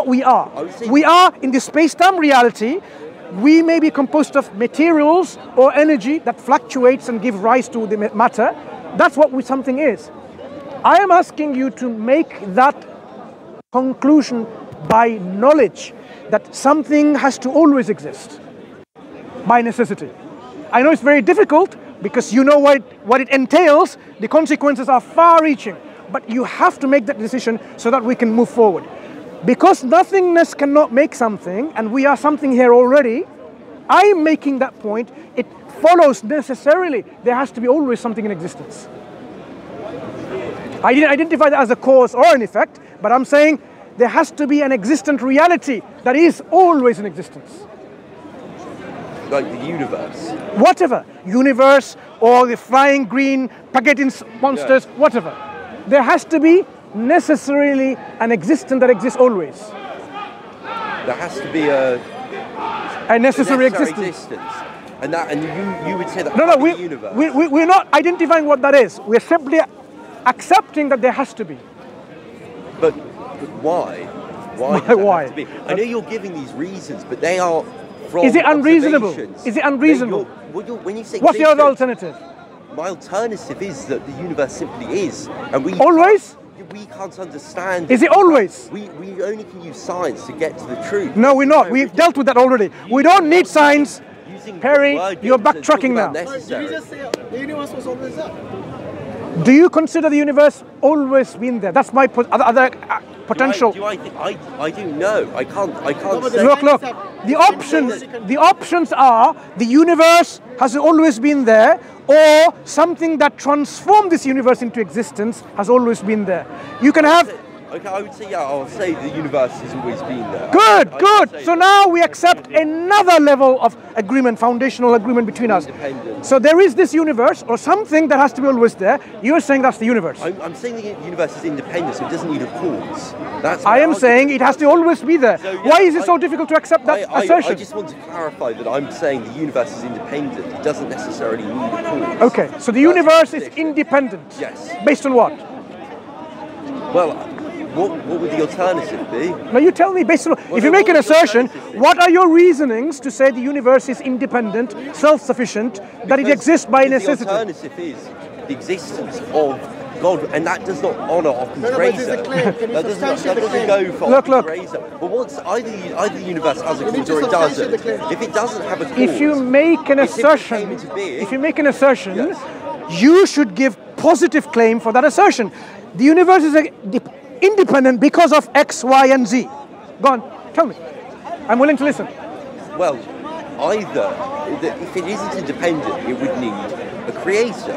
we are. We are in the space-time reality. We may be composed of materials or energy that fluctuates and give rise to the matter. That's what something is. I am asking you to make that conclusion by knowledge that something has to always exist, by necessity. I know it's very difficult because you know what it entails. The consequences are far-reaching, but you have to make that decision so that we can move forward. Because nothingness cannot make something, and we are something here already, I am making that point. It follows necessarily there has to be always something in existence. I didn't identify that as a cause or an effect, but I'm saying there has to be an existent reality that is always in existence. Like the universe? Whatever. Universe or the flying green spaghetti monsters, whatever. There has to be necessarily an existence that exists always. There has to be a necessary existence. And you would say that no, the universe. We're not identifying what that is. We're simply accepting that there has to be. But why? Why? Have to be? I know you're giving these reasons, but they are from Is it unreasonable? Is it unreasonable? When you say what's the other alternative? My alternative is that the universe simply is, and we always. We can't understand. Is it always? We only can use science to get to the truth. No, we're not. We've dealt with that already. We don't need science. Perry, you're backtracking now. Did you just say the universe was always there? Do you consider the universe always been there? That's my other potential. I do know. I can't say. Look. The options are the universe has always been there, or something that transformed this universe into existence has always been there. You can have. Okay, I would say I'll say the universe has always been there. Good. So now we accept another level of agreement, foundational agreement between us. So there is this universe or something that has to be always there. You're saying that's the universe. I'm saying the universe is independent, so it doesn't need a cause. I am saying it has to always be there. So, why is it so difficult to accept that assertion? I just want to clarify that I'm saying the universe is independent. It doesn't necessarily need a cause. Okay, so the universe is independent. Yes. Based on what? Well, what would the alternative be? Now you tell me, based on, if you make an assertion, what are your reasonings to say the universe is independent, self-sufficient, that it exists by necessity? The alternative is the existence of God, and that does not honour Occam's razor. That doesn't go for Occam's razor. But once either the universe has a cause or it doesn't. If it doesn't have a cause, if you make an assertion, you should give positive claim for that assertion. The universe is independent because of X, Y, and Z. Go on, tell me. I'm willing to listen. Well, if it isn't independent, it would need a creator,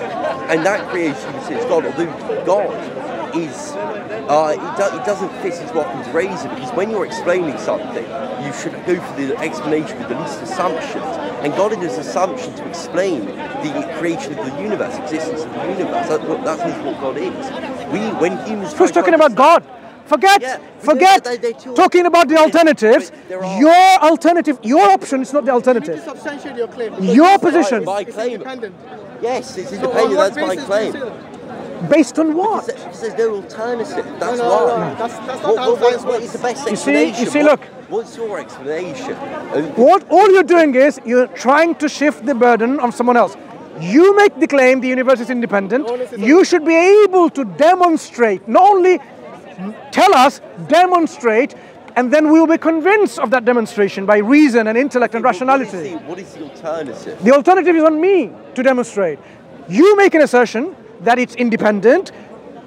and that creator is God. Although God is, it doesn't fit into Occam's razor, because when you're explaining something, you should go for the explanation with the least assumptions. And God is an assumption to explain the creation of the universe, existence of the universe. That's what God is. When humans. Who's talking about God? Forget talking about the alternatives. Your option is not the alternative. You need to substantiate your claim. Your position. My claim. Yes, it's independent. That's my claim. Based on what? Because there's no alternative. That's why. That's not how science what is the best explanation? You see, look. What's your explanation? All you're doing is you're trying to shift the burden on someone else. You make the claim the universe is independent. You should be able to demonstrate, not only tell us, demonstrate, and then we will be convinced of that demonstration by reason and intellect and rationality. What is the alternative? The alternative is on me to demonstrate. You make an assertion that it's independent,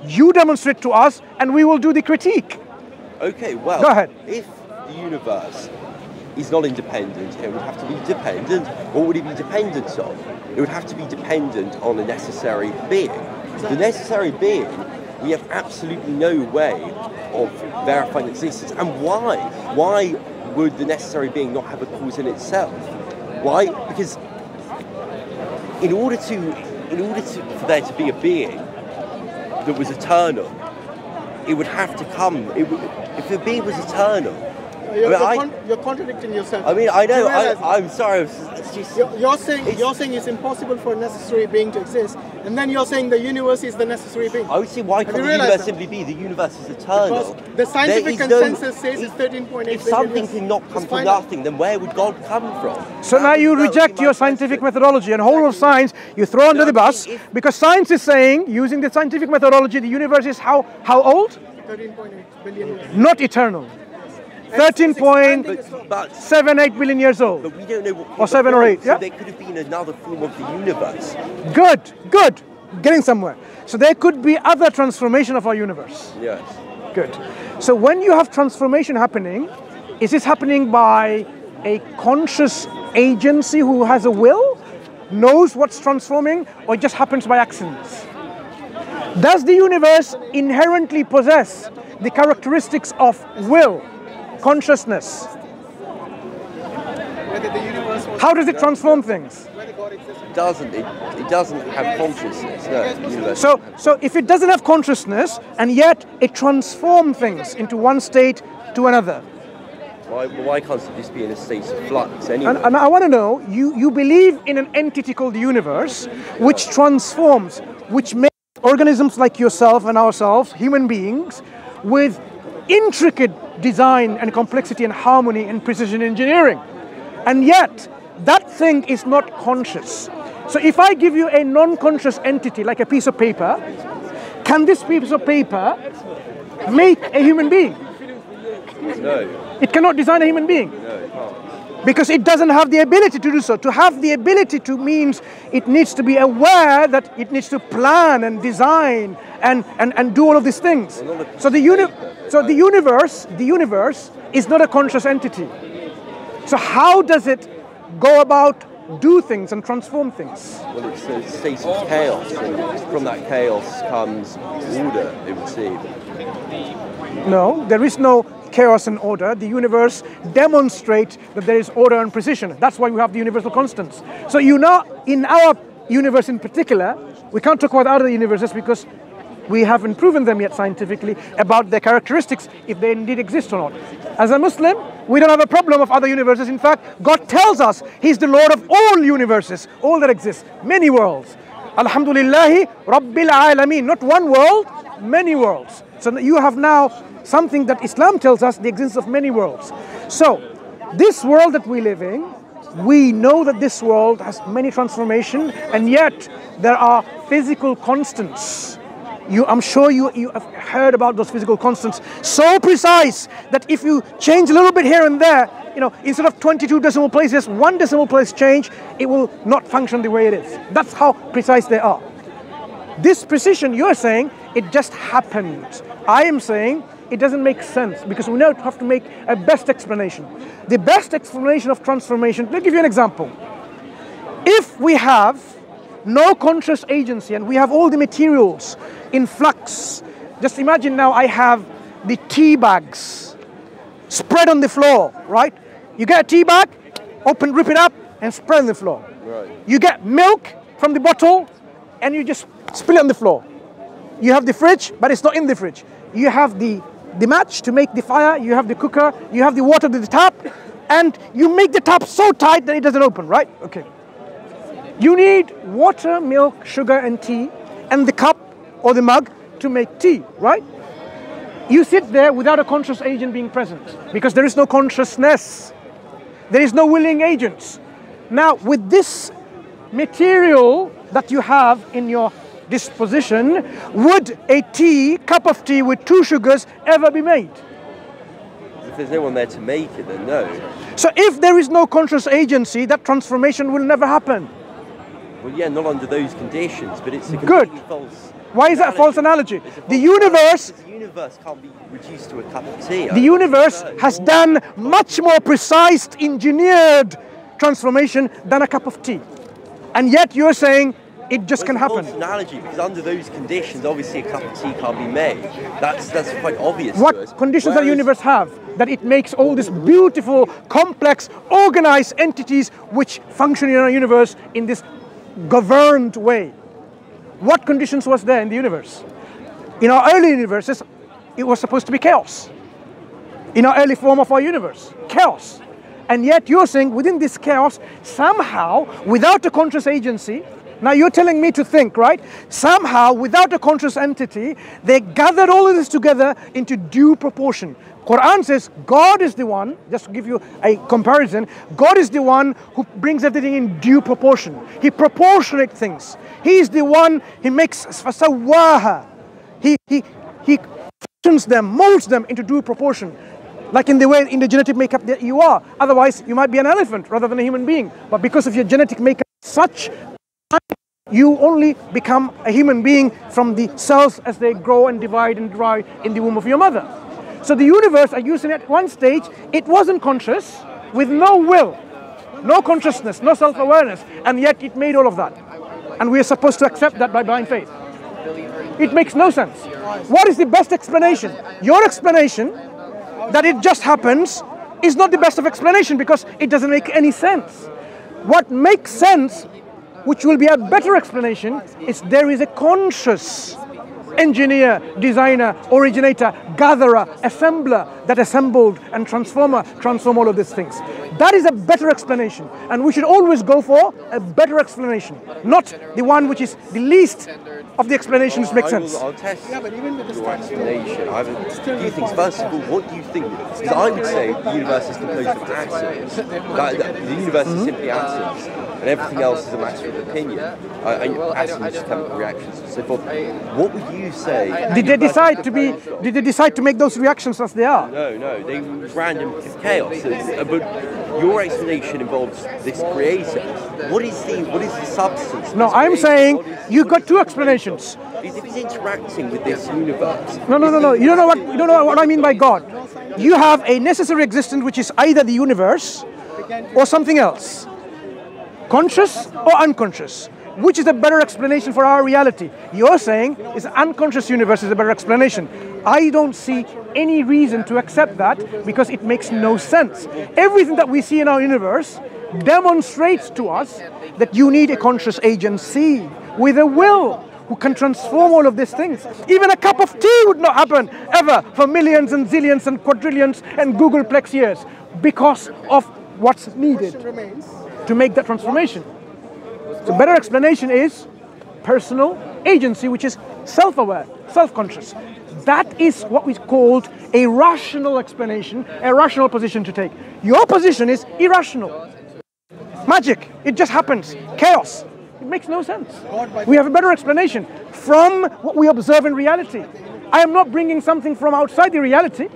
you demonstrate to us, and we will do the critique. Okay, well, go ahead. If the universe is not independent, it would have to be dependent. What would it be dependent on? It would have to be dependent on a necessary being. The necessary being, we have absolutely no way of verifying existence. And why? Why would the necessary being not have a cause in itself? Why? Because in order for there to be a being that was eternal, it would have to come. If a being was eternal, You're contradicting yourself. I mean, I know. Do you realize I'm sorry. It's just. you're saying it's impossible for a necessary being to exist, and then you're saying the universe is the necessary being. I would say, why can't the universe simply be? The universe is eternal. Because the scientific consensus says it's 13.8 If something cannot come from nothing, then where would God come from? So now you reject your scientific methodology and whole of science you throw under the bus, because science is saying, using the scientific methodology, the universe is how old? 13.8 billion years. Not eternal. 13.78 billion years old. But we don't know what. Or 7 or 8, yeah? So there could have been another form of the universe. Good. Getting somewhere. So there could be other transformation of our universe. Yes. Good. So when you have transformation happening, is this happening by a conscious agency who has a will, knows what's transforming, or it just happens by accidents? Does the universe inherently possess the characteristics of will, consciousness? How does it transform things? It doesn't have consciousness. No, the universe. So if it doesn't have consciousness and yet it transforms things into one state to another. Why can't it just be in a state of flux anyway? And I want to know, you believe in an entity called the universe, which transforms, which makes organisms like yourself and ourselves, human beings, with intricate design and complexity and harmony and precision engineering. And yet, that thing is not conscious. So if I give you a non-conscious entity, like a piece of paper, can this piece of paper make a human being? No. It cannot design a human being. No, it can't. Because it doesn't have the ability to do so. To have the ability to means it needs to be aware that it needs to plan and design and do all of these things. So the universe is not a conscious entity. So how does it go about do things and transform things? Well, it's a state of chaos, and from that chaos comes order, it would seem. No, there is no chaos and order. The universe demonstrates that there is order and precision. That's why we have the universal constants. So in our universe in particular, we can't talk about other universes because we haven't proven them yet scientifically about their characteristics, if they indeed exist or not. As a Muslim, we don't have a problem of other universes. In fact, God tells us He's the Lord of all universes, all that exist, many worlds. Alhamdulillahi Rabbil Alameen. Not one world, many worlds. So you have now something that Islam tells us, the existence of many worlds. So this world that we live in, we know that this world has many transformations, and yet there are physical constants. I'm sure you have heard about those physical constants, so precise that if you change a little bit here and there, instead of 22 decimal places, 1 decimal place change, it will not function the way it is. That's how precise they are. This precision, you're saying, it just happened. I am saying it doesn't make sense, because we now have to make a best explanation. The best explanation of transformation, let me give you an example. If we have no conscious agency and we have all the materials in flux, just imagine now I have the tea bags spread on the floor, right? You get a tea bag, rip it up and spread on the floor. Right. You get milk from the bottle and you just spill it on the floor. You have the fridge, but it's not in the fridge. You have the match to make the fire, you have the cooker, you have the water to the tap, and you make the tap so tight that it doesn't open, right? Okay. You need water, milk, sugar, and tea, and the cup or the mug to make tea, right? You sit there without a conscious agent being present, because there is no consciousness. There is no willing agents. Now, with this material that you have in your disposition, would a cup of tea with 2 sugars ever be made? If there's no one there to make it, then no. So if there is no conscious agency, that transformation will never happen. Well, yeah, not under those conditions, but it's a completely false. Why is that a false analogy? The universe can't be reduced to a cup of tea. The universe has done much more precise, engineered transformation than a cup of tea. And yet you're saying it just can happen. It's a false analogy, because under those conditions, obviously a cup of tea can't be made. That's quite obvious to us. What conditions does the universe have that it makes all these beautiful, complex, organized entities which function in our universe in this governed way? What conditions was there in the universe? In our early universes, it was supposed to be chaos. in our early form of our universe, chaos. And yet you're saying within this chaos, somehow, without a conscious agency, now you're telling me to think, right? Somehow, without a conscious entity, they gathered all of this together into due proportion. Quran says God is the one, just to give you a comparison, God is the one who brings everything in due proportion. He proportionates things. He is the one, He makes sfdawah. He fashions them, molds them into due proportion. Like in the way, in the genetic makeup that you are. Otherwise, you might be an elephant rather than a human being. But because of your genetic makeup such, you only become a human being from the cells as they grow and divide and dry in the womb of your mother. So the universe, I used it at one stage, it wasn't conscious, with no will, no consciousness, no self-awareness, and yet it made all of that. And we are supposed to accept that by blind faith. It makes no sense. What is the best explanation? Your explanation, that it just happens, is not the best of explanation because it doesn't make any sense. What makes sense, which will be a better explanation, is there is a conscious engineer, designer, originator, gatherer, assembler that assembled and transform all of these things. That is a better explanation, and we should always go for a better explanation, not the one which is the least of the explanations make sense. I'll test your explanation. I have a few things. First of all, what do you think? Because I would say the universe is composed of atoms. The universe is simply atoms, and everything else is a matter of opinion. Atoms, chemical reactions, and so forth. What would you say? Did they decide to be? Did they decide to make those reactions as they are? No. They were random chaos. But your explanation involves this creator. What is the substance? No, I'm saying you've got two explanations. If he's interacting with this universe. No. You don't know what I mean by God. You have a necessary existence which is either the universe or something else. Conscious or unconscious. Which is a better explanation for our reality? You're saying is unconscious universe is a better explanation. I don't see any reason to accept that because it makes no sense. Everything that we see in our universe demonstrates to us that you need a conscious agency with a will who can transform all of these things. Even a cup of tea would not happen ever for millions and zillions and quadrillions and Googleplex years because of what's needed to make that transformation. The better explanation is personal agency, which is self-aware, self-conscious. That is what we called a rational explanation, a rational position to take. Your position is irrational. Magic, it just happens. Chaos, it makes no sense. We have a better explanation from what we observe in reality. I am not bringing something from outside the reality.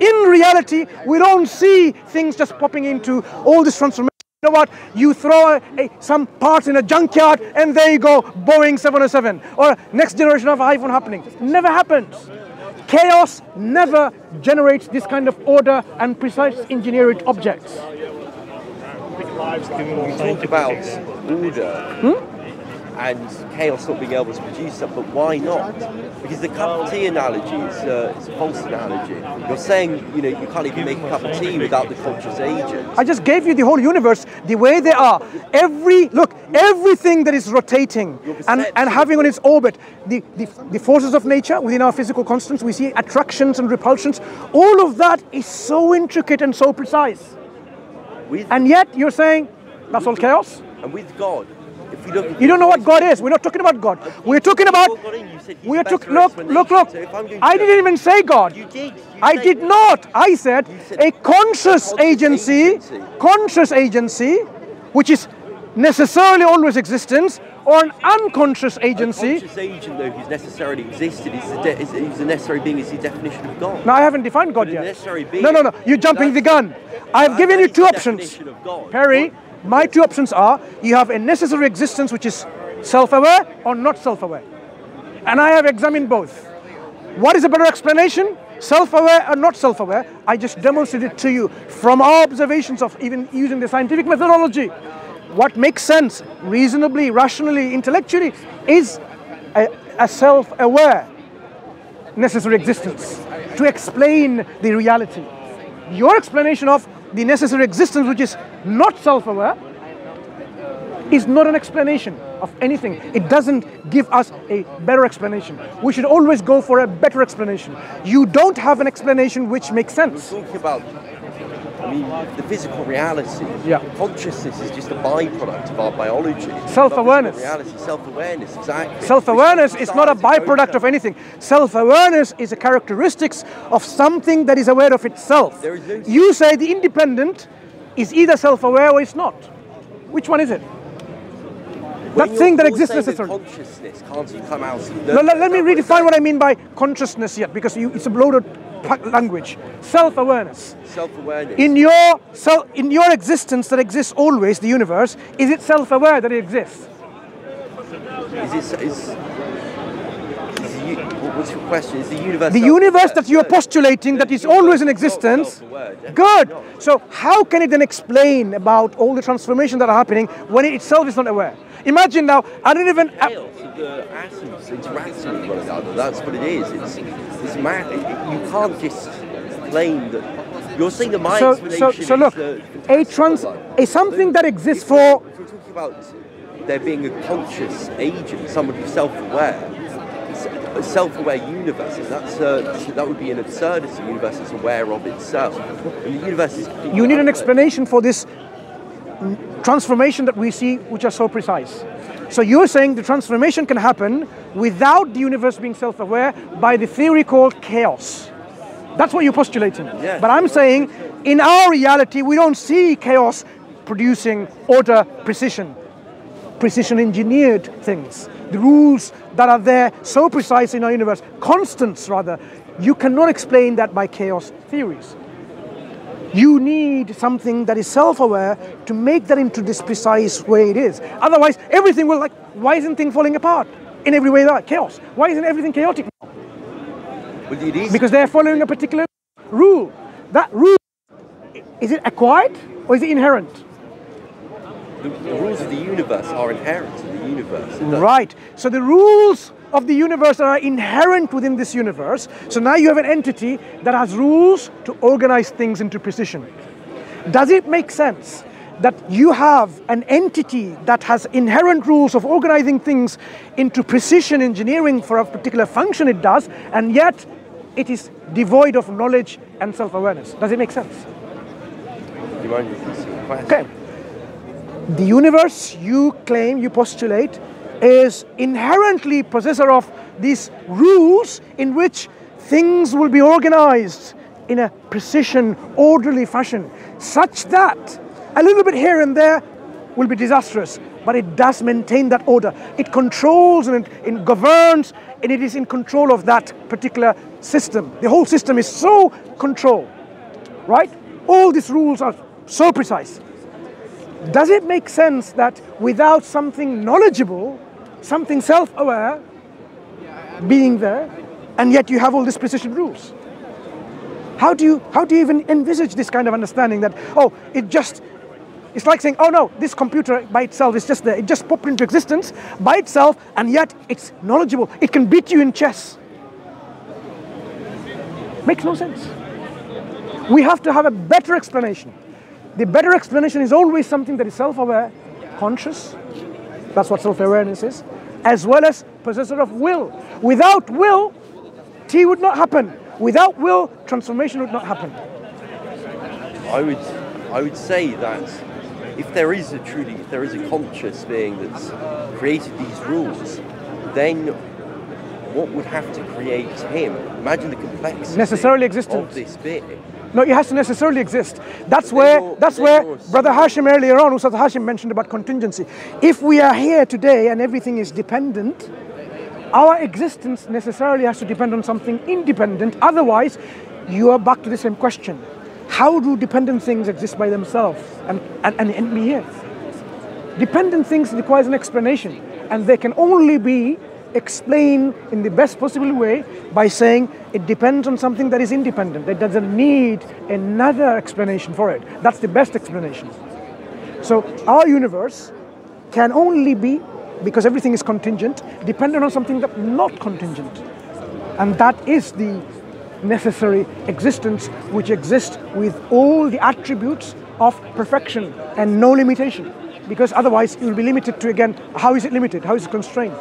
In reality, we don't see things just popping into all this transformation. You know what? You throw some parts in a junkyard and there you go, Boeing 707 or next generation of iPhone happening. Never happens. Chaos never generates this kind of order and precise engineered objects. We talk about order and chaos not being able to produce stuff, but why not? Because the cup of tea analogy is a false analogy. You're saying, you can't even make a cup of tea without the conscious agent. I just gave you the whole universe, the way they are. Everything that is rotating and having on its orbit, the forces of nature within our physical constants, we see attractions and repulsions, all of that is so intricate and so precise. And yet you're saying, that's all chaos? And with God, you don't know what God is. We're not talking about God. We're talking about. Look. I didn't even say God. You did. I did not. I said a conscious agency, which is necessarily always existence, or an unconscious agency. A conscious agent, though, who's necessarily existed, is a necessary being, is the definition of God. No, I haven't defined God yet. Necessary being. No. You're jumping the gun. I've given you two options, Perry. My two options are, you have a necessary existence which is self-aware or not self-aware. And I have examined both. What is a better explanation? Self-aware or not self-aware? I just demonstrated to you from our observations of even using the scientific methodology. What makes sense, reasonably, rationally, intellectually, is a self-aware necessary existence to explain the reality. Your explanation of the necessary existence which is not self-aware is not an explanation. of anything. It doesn't give us a better explanation. We should always go for a better explanation. You don't have an explanation which makes sense. We're talking about, I mean, the physical reality. Yeah. Consciousness is just a byproduct of our biology. Self-awareness. Reality, self-awareness, exactly. Self-awareness is not a byproduct of anything. Self-awareness is a characteristic of something that is aware of itself. There is no... You say the independent is either self-aware or it's not. Which one is it? That thing that exists necessarily. Consciousness can't come out. Let me redefine what I mean by consciousness yet, because it's a loaded language. Self-awareness. Self-awareness. In your existence that exists always, the universe, is it self-aware that it exists? What's your question? Is the universe... The universe that you are postulating that is always in existence. Good. So how can it then explain about all the transformation that are happening when it itself is not aware? Imagine now, I don't even... The atoms interacting with one another, that's what it is. It's mad. You can't just claim that... You're saying that my explanation so look, something that exists for... If you're talking about there being a conscious agent, someone who's self-aware, a self-aware universe, that would be an absurdity. The universe is aware of itself. And the universe is... You need an explanation for this transformation that we see, which are so precise. So you're saying the transformation can happen without the universe being self-aware by the theory called chaos. That's what you're postulating. Yeah. But I'm saying, in our reality, we don't see chaos producing order, precision engineered things. The rules that are there so precise in our universe, constants rather, you cannot explain that by chaos theories. You need something that is self-aware to make that into this precise way it is. Otherwise, everything will why isn't things falling apart in every way that chaos? Why isn't everything chaotic now? Well, it is. Because they're following a particular rule. That rule, is it acquired or is it inherent? The rules of the universe are inherent in the universe. Right. So the rules of the universe are inherent within this universe. So now you have an entity that has rules to organize things into precision. Does it make sense that you have an entity that has inherent rules of organizing things into precision engineering for a particular function it does, and yet it is devoid of knowledge and self-awareness? Does it make sense? Do you mind repeating the question? Okay. The universe you claim, you postulate, is inherently possessor of these rules in which things will be organized in a precision, orderly fashion, such that a little bit here and there will be disastrous, but it does maintain that order. It controls and it governs, and it is in control of that particular system. The whole system is so controlled, right? All these rules are so precise. Does it make sense that without something knowledgeable, something self-aware being there, and yet you have all these precision rules? How do you even envisage this kind of understanding that, it's like saying, oh no, this computer by itself is just there. It just popped into existence by itself, and yet it's knowledgeable. It can beat you in chess. Makes no sense. We have to have a better explanation. The better explanation is always something that is self-aware, conscious. That's what self-awareness is, as well as possessor of will. Without will, T would not happen. Without will, transformation would not happen. I would say that if there is a conscious being that's created these rules, then what would have to create him? Imagine the complexity necessarily existent of this being. No, it has to necessarily exist. That's where Brother Hashim earlier on, Ustad Hashim mentioned about contingency. If we are here today and everything is dependent, our existence necessarily has to depend on something independent. Otherwise, you are back to the same question. How do dependent things exist by themselves and be here? Dependent things requires an explanation, and they can only be explained in the best possible way by saying it depends on something that is independent, that doesn't need another explanation for it. That's the best explanation. So our universe can only be, because everything is contingent, dependent on something that's not contingent. And that is the necessary existence which exists with all the attributes of perfection and no limitation. because otherwise it will be limited to, again, how is it limited? How is it constrained?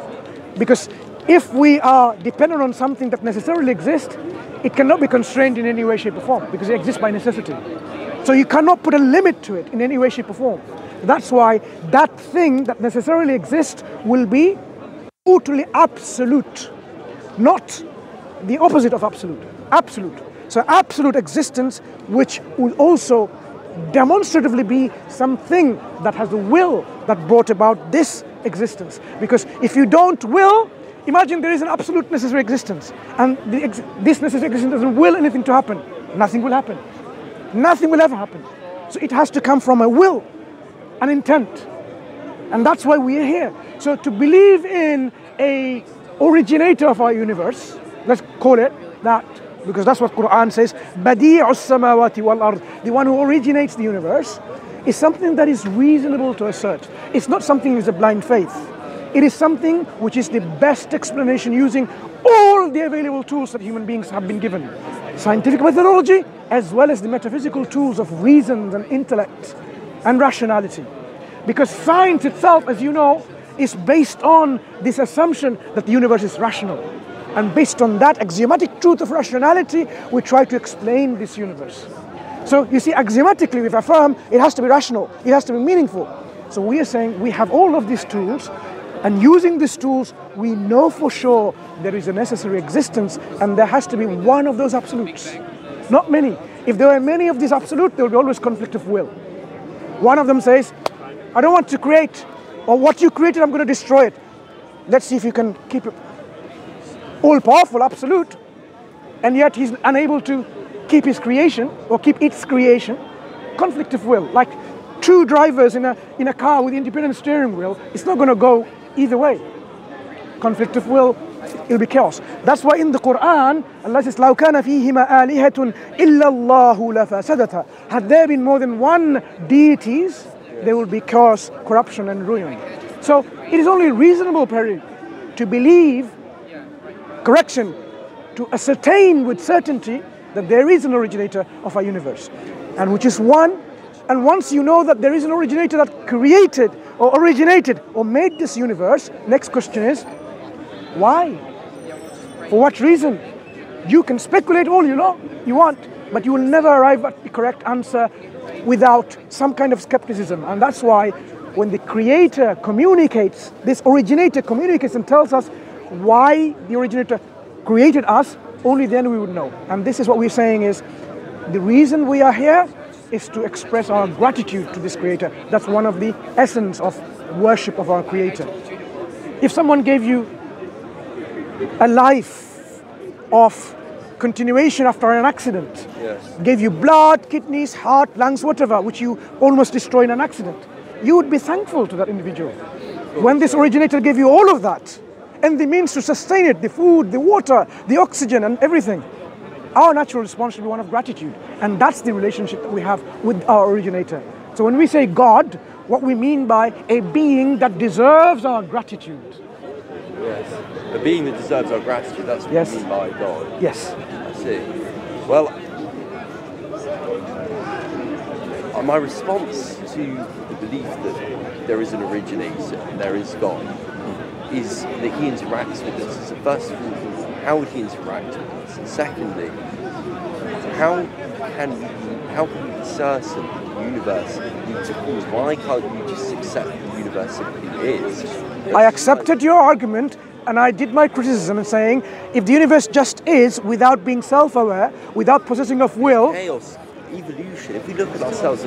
Because if we are dependent on something that necessarily exists, it cannot be constrained in any way, shape or form, because it exists by necessity. So you cannot put a limit to it in any way, shape or form. That's why that thing that necessarily exists will be totally absolute, not the opposite of absolute, absolute. So absolute existence, which will also demonstratively be something that has a will that brought about this existence. Because if you don't will, imagine there is an absolute necessary existence, and this necessary existence doesn't will anything to happen. Nothing will happen. Nothing will ever happen. So it has to come from a will, an intent. And that's why we are here. So to believe in a originator of our universe, let's call it that, because that's what Quran says, Badi'us samawati wal ard, the one who originates the universe, is something that is reasonable to assert. It's not something that is a blind faith. It is something which is the best explanation using all the available tools that human beings have been given. Scientific methodology, as well as the metaphysical tools of reason and intellect and rationality. Because science itself, as you know, is based on this assumption that the universe is rational. And based on that axiomatic truth of rationality, we try to explain this universe. So you see, axiomatically we've affirmed it has to be rational, it has to be meaningful. So we are saying we have all of these tools, and using these tools, we know for sure there is a necessary existence, and there has to be one of those absolutes, not many. If there are many of these absolutes, there will be always conflict of will. One of them says, I don't want to create, or what you created, I'm going to destroy it. Let's see if you can keep it all-powerful, absolute, and yet he's unable to keep his creation, or keep its creation. Conflict of will, like two drivers in a car with independent steering wheel, it's not going to go either way. Conflict of will, it'll be chaos. That's why in the Quran, Allah says, لَوْ كَانَ فِيهِمَا آلِهَةٌ إِلَّا اللَّهُ لَفَسَدَتَا. Had there been more than one deities, there will be chaos, corruption and ruin. So it is only reasonable, Perry, to believe, correction, to ascertain with certainty that there is an originator of our universe, and which is one. And once you know that there is an originator that created or originated or made this universe, next question is, why? For what reason? You can speculate all you want, but you will never arrive at the correct answer without some kind of skepticism. And that's why when the creator communicates, this originator communicates and tells us why the originator created us, only then we would know. And this is what we're saying is, the reason we are here is to express our gratitude to this creator. That's one of the essence of worship of our creator. If someone gave you a life of continuation after an accident, gave you blood, kidneys, heart, lungs, whatever, which you almost destroy in an accident, you would be thankful to that individual. When this originator gave you all of that, and the means to sustain it, the food, the water, the oxygen and everything, our natural response should be one of gratitude. And that's the relationship that we have with our originator. So when we say God, what we mean by a being that deserves our gratitude. Yes, a being that deserves our gratitude, that's what we mean by God. Yes. I see. Well, my response to the belief that there is an originator and there is God is that he interacts with us. So first of all, how would he interact with us? And secondly, how can we be certain that the universe needs a cause? Why can't you just accept the universe simply is? I accepted your argument, and I did my criticism in saying, if the universe just is, without being self-aware, without possessing of will... Chaos, evolution, if we look at ourselves,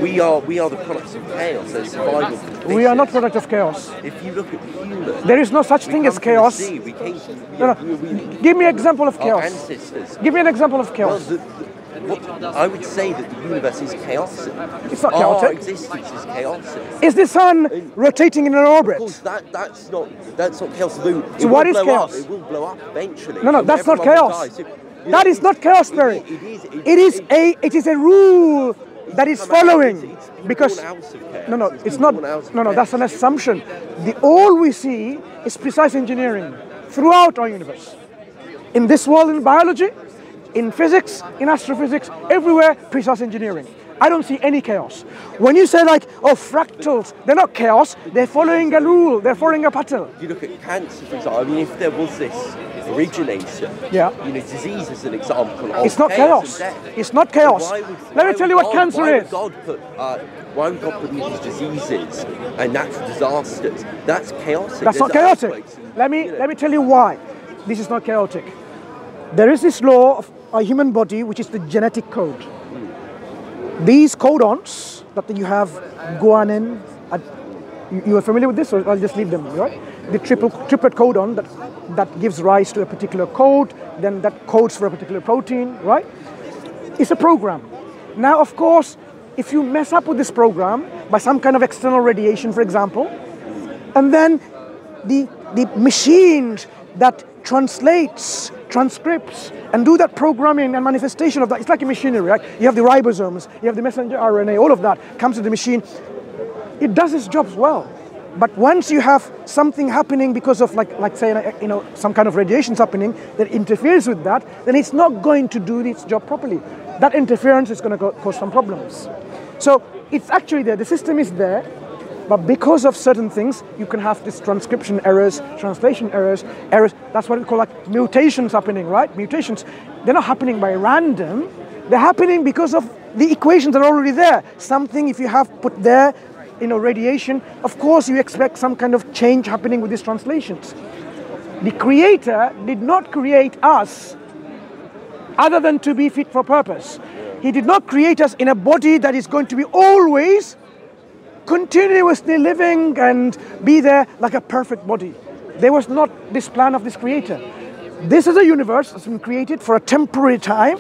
we are the products of chaos, so survival. We are not product of chaos. If you look at human... There is no such thing as chaos. Give me an example of chaos. Ancestors. Give me an example of chaos. Well, I would say that the universe is chaotic. It's not chaotic. Our existence is chaotic. Is the sun rotating in an orbit? Of course, that's not chaos. So what is chaos? It will blow up eventually. No, that's not chaos. That is not chaos, Perry. It is a rule that is following, because it's not. No, that's an assumption. All we see is precise engineering throughout our universe. In this world, in biology, in physics, in astrophysics, everywhere, precise engineering. I don't see any chaos. When you say like, oh, fractals, they're not chaos, they're following a rule, they're following a pattern. You look at cancer, for example, I mean, if there was this originator, yeah, you know, disease as an example of it's not chaos. It's not chaos. Let me tell you what cancer is. Why would God put these diseases and natural disasters? That's chaotic. That's not chaotic. Let me tell you why this is not chaotic. There is this law of a human body, which is the genetic code. These codons that you have, guanine, you are familiar with this, or I'll just leave them, right? The triplet codon that gives rise to a particular code, then that codes for a particular protein, right? It's a program. Now, of course, if you mess up with this program by some kind of external radiation, for example, and then the machine that translates, transcripts, and do that programming and manifestation of that, it's like a machinery, right? You have the ribosomes, you have the messenger RNA, all of that comes to the machine. It does its job well. But once you have something happening because of like say, you know, some kind of radiations happening that interferes with that, then it's not going to do its job properly. That interference is going to cause some problems. So it's actually there, the system is there, but because of certain things, you can have this transcription errors, translation errors. That's what we call like mutations happening, right? Mutations, they're not happening by random. They're happening because of the equations that are already there. Something, if you have put there, you know, radiation, of course you expect some kind of change happening with these translations. The Creator did not create us other than to be fit for purpose. He did not create us in a body that is going to be always continuously living and be there like a perfect body. There was not this plan of this Creator. This is a universe that's been created for a temporary time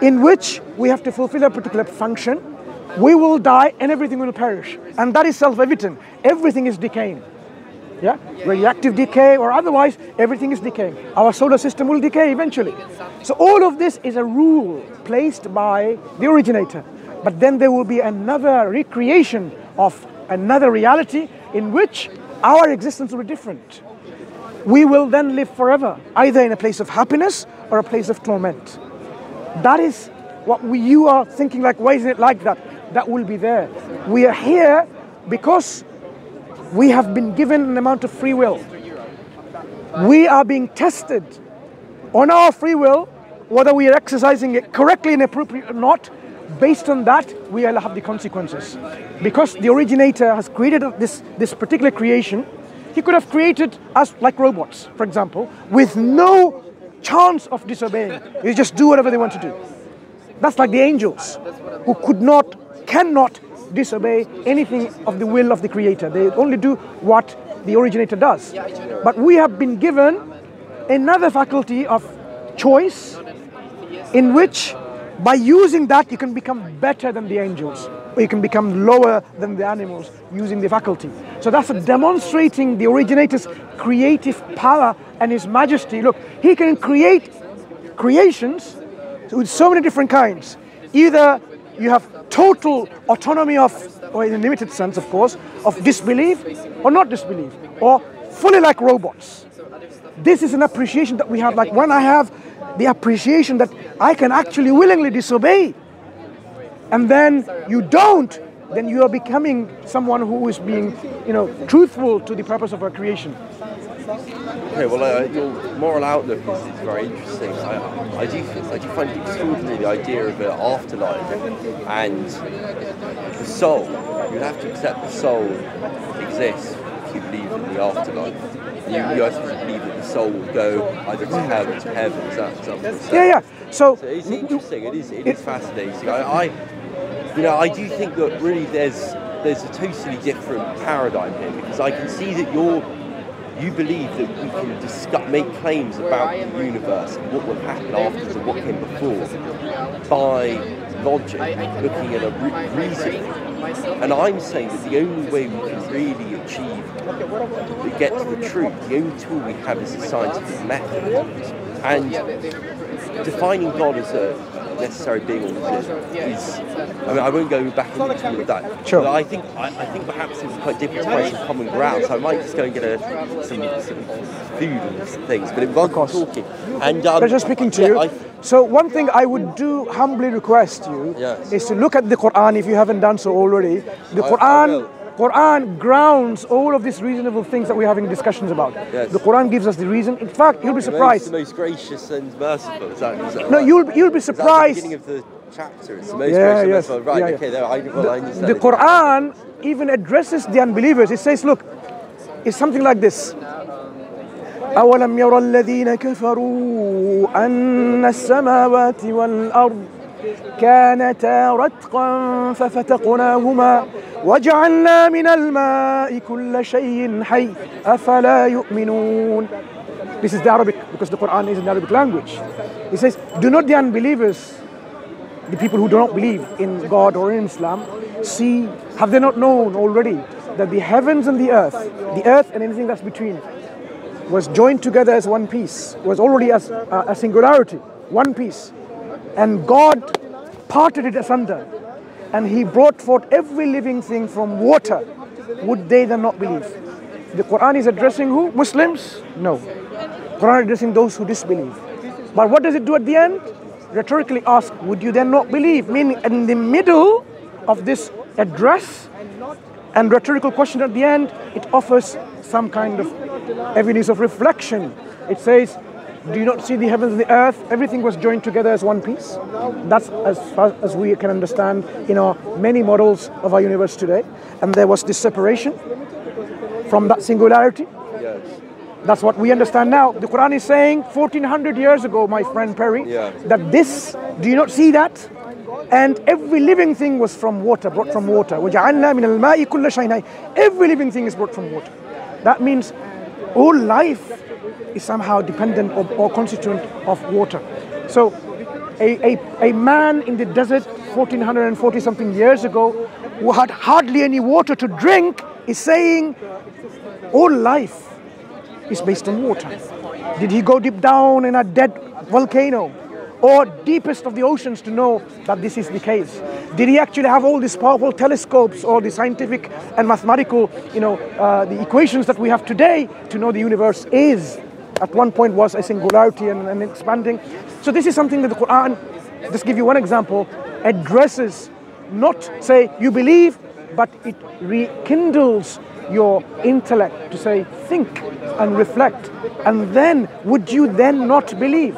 in which we have to fulfill a particular function. We will die and everything will perish. And that is self-evident. Everything is decaying. Yeah? Radioactive decay or otherwise, everything is decaying. Our solar system will decay eventually. So all of this is a rule placed by the originator. But then there will be another recreation of another reality in which our existence will be different. We will then live forever, either in a place of happiness or a place of torment. That is what you are thinking like, why isn't it like that? That will be there. We are here because we have been given an amount of free will. We are being tested on our free will, whether we are exercising it correctly and appropriate or not. Based on that, we will have the consequences. Because the originator has created this particular creation, he could have created us like robots, for example, with no chance of disobeying. You just do whatever they want to do. That's like the angels, who cannot disobey anything of the will of the Creator. They only do what the originator does. But we have been given another faculty of choice in which by using that you can become better than the angels, or you can become lower than the animals using the faculty. So that's demonstrating the originator's creative power and his majesty. Look, he can create creations with so many different kinds. Either you have total autonomy of, or in a limited sense, of course, of disbelief or not disbelief, or fully like robots. This is an appreciation that we have. Like when I have the appreciation that I can actually willingly disobey, and then you don't, then you are becoming someone who is being, you know, truthful to the purpose of our creation. Okay, well, your moral outlook is very interesting. I do find it extraordinary, the idea of an afterlife and the soul. You have to accept the soul exists if you believe in the afterlife. You have to believe that the soul will go either to hell or to heaven. Is that what yeah. So it's interesting. It is fascinating. I do think that really there's a totally different paradigm here, because I can see that you believe that we can make claims about the universe and what will happen afterwards and what came before by logic, looking at a reasoning. And I'm saying that the only way we can really get to the truth, the only tool we have is the scientific method. And defining God as a necessary being is, I mean, I won't go back into all of that. Sure. But I think perhaps it's quite difficult to find some common ground, so I might just go and get some food and some things. But it was talking. And pleasure speaking to you. So one thing I would do humbly request you is to look at the Quran if you haven't done so already. The Quran grounds all of these reasonable things that we're having discussions about. Yes. The Quran gives us the reason. In fact, you'll be surprised. It's the most gracious and merciful. Is that no, right? you'll be surprised. Is that the beginning of the chapter. It's the most gracious and merciful. Right, okay, there, I understand. The Quran even addresses the unbelievers. It says, look, it's something like this. أَوَلَمْ يَرَ الَّذِينَ كَفَرُوا أَنَّ السَّمَاوَاتِ وَالْأَرْضِ كانتا رتقا ففتقناهما وجعلنا من الماء كل شيء حي أفلا يؤمنون. This is the Arabic, because the Quran is in the Arabic language. It says, do not the unbelievers, the people who do not believe in God or in Islam, see, have they not known already that the heavens and the earth and anything that's between, was joined together as one piece, was already as a singularity, one piece. And God parted it asunder, and He brought forth every living thing from water. Would they then not believe? The Quran is addressing who? Muslims? No. Quran is addressing those who disbelieve. But what does it do at the end? Rhetorically ask, would you then not believe? Meaning, in the middle of this address and rhetorical question at the end, it offers some kind of evidence of reflection. It says, do you not see the heavens and the earth? Everything was joined together as one piece. That's as far as we can understand in our many models of our universe today. And there was this separation from that singularity. Yes. That's what we understand now. The Quran is saying 1400 years ago, my friend Perry, that this, do you not see that? And every living thing was from water, brought from water. وَجَعَلْنَا مِنَ الْمَاءِ كُلَّ شَيْءٍ. Every living thing is brought from water. That means all life is somehow dependent or constituent of water. So a man in the desert 1440 something years ago who had hardly any water to drink is saying all life is based on water. Did he go deep down in a dead volcano or deepest of the oceans to know that this is the case? Did he actually have all these powerful telescopes or the scientific and mathematical, the equations that we have today to know the universe is, at one point was a singularity and expanding? So this is something that the Quran, just give you one example, addresses, not say you believe, but it rekindles your intellect to say think and reflect, and then would you then not believe?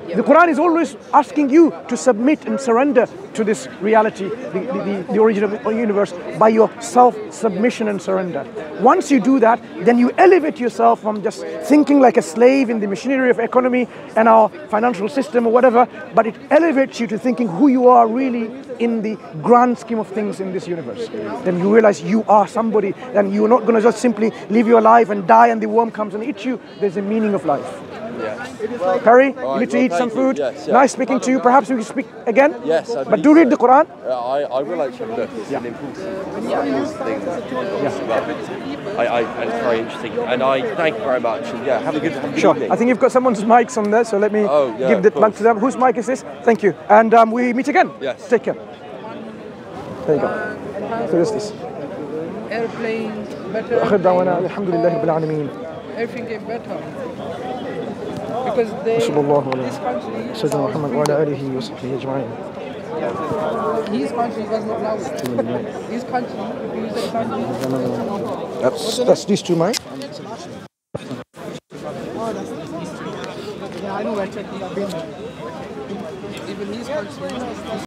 The Quran is always asking you to submit and surrender to this reality, the origin of the universe, by your self-submission and surrender. Once you do that, then you elevate yourself from just thinking like a slave in the machinery of economy and our financial system or whatever, but it elevates you to thinking who you are really in the grand scheme of things in this universe. Then you realize you are somebody, and you're not going to just simply live your life and die and the worm comes and eats you. There's a meaning of life. Yeah. Perry, you need to eat some food. Yes, nice speaking to you. Perhaps we can speak again? Yes, but do read the Quran. I will actually look. It's an important thing. It's very interesting. And I thank you very much. And have a good evening. I think you've got someone's mics on there, so let me give the mic to them. Whose mic is this? Thank you. And we meet again. Yes. Take care. There you go. So this is this. Airplanes, better. Everything get better. Because this country, his country was not allowed. His country, that's these two mics. Yeah, I know where Turkey has been. even his country.